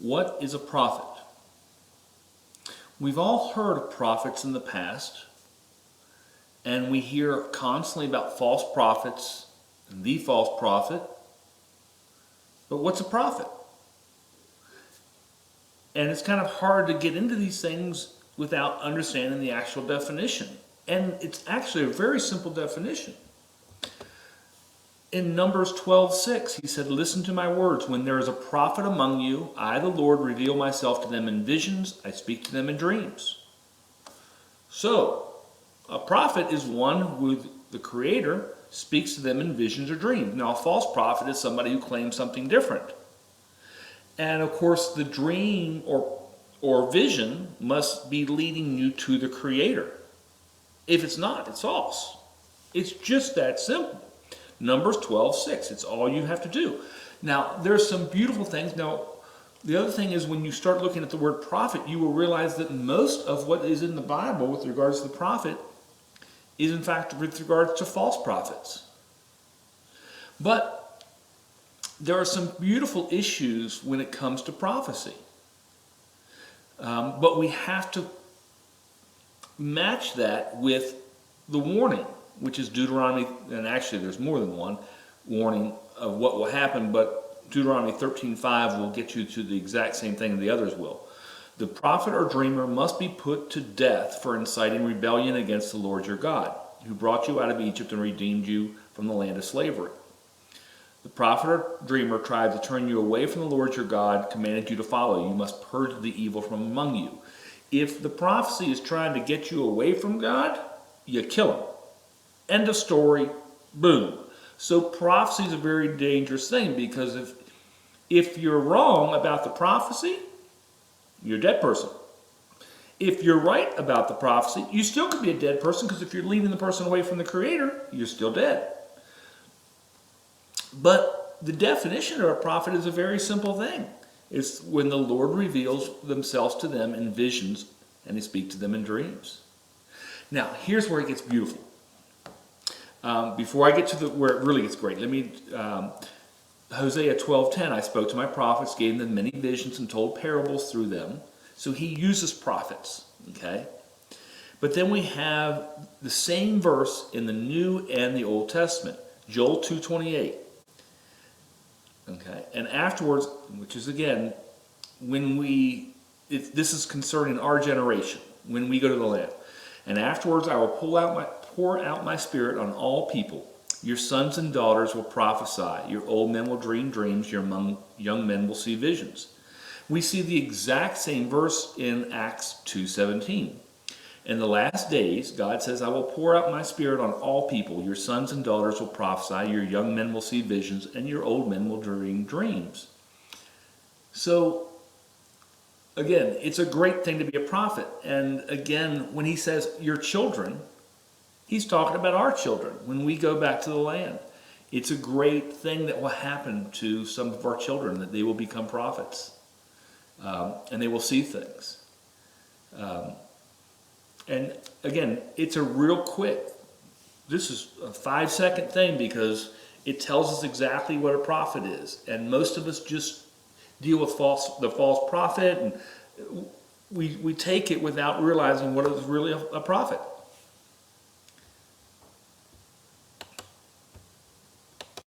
What is a prophet? We've all heard of prophets in the past, and we hear constantly about false prophets and the false prophet. But what's a prophet? And it's kind of hard to get into these things without understanding the actual definition. And it's actually a very simple definition. In Numbers 12:6, he said, "Listen to my words. When there is a prophet among you, I, the Lord, reveal myself to them in visions. I speak to them in dreams." So, a prophet is one who the Creator speaks to them in visions or dreams. Now, a false prophet is somebody who claims something different. And of course, the dream or vision must be leading you to the Creator. If it's not, it's false. It's just that simple. Numbers 12:6. It's all you have to do. Now, there's some beautiful things. Now, the other thing is when you start looking at the word prophet, you will realize that most of what is in the Bible with regards to the prophet is in fact with regards to false prophets. But there are some beautiful issues when it comes to prophecy. But we have to match that with the warning, which is Deuteronomy, and actually there's more than one warning of what will happen, but Deuteronomy 13:5 will get you to the exact same thing the others will. The prophet or dreamer must be put to death for inciting rebellion against the Lord your God, who brought you out of Egypt and redeemed you from the land of slavery. The prophet or dreamer tried to turn you away from the Lord your God, commanded you to follow. You must purge the evil from among you. If the prophecy is trying to get you away from God, you kill him. End of story. Boom. So prophecy is a very dangerous thing, because if you're wrong about the prophecy, you're a dead person. If you're right about the prophecy, you still could be a dead person, because if you're leading the person away from the Creator, you're still dead. But the definition of a prophet is a very simple thing. It's when the Lord reveals themselves to them in visions and he speaks to them in dreams. Now, here's where it gets beautiful. Before I get to where it really gets great, let me, Hosea 12:10, I spoke to my prophets, gave them many visions and told parables through them. So he uses prophets, okay? But then we have the same verse in the New and the Old Testament, Joel 2:28. Okay, and afterwards, which is again, this is concerning our generation, when we go to the land. And afterwards I will pour out my spirit on all people. Your sons and daughters will prophesy. Your old men will dream dreams. Your young men will see visions. We see the exact same verse in Acts 2:17. In the last days, God says, I will pour out my spirit on all people. Your sons and daughters will prophesy. Your young men will see visions. And your old men will dream dreams. So, again, it's a great thing to be a prophet. And again, when he says your children, he's talking about our children when we go back to the land. It's a great thing that will happen to some of our children, that they will become prophets. And they will see things. And again, it's a real quick, this is a 5-second thing, because it tells us exactly what a prophet is. And most of us just deal with the false prophet, and we take it without realizing what is really a prophet.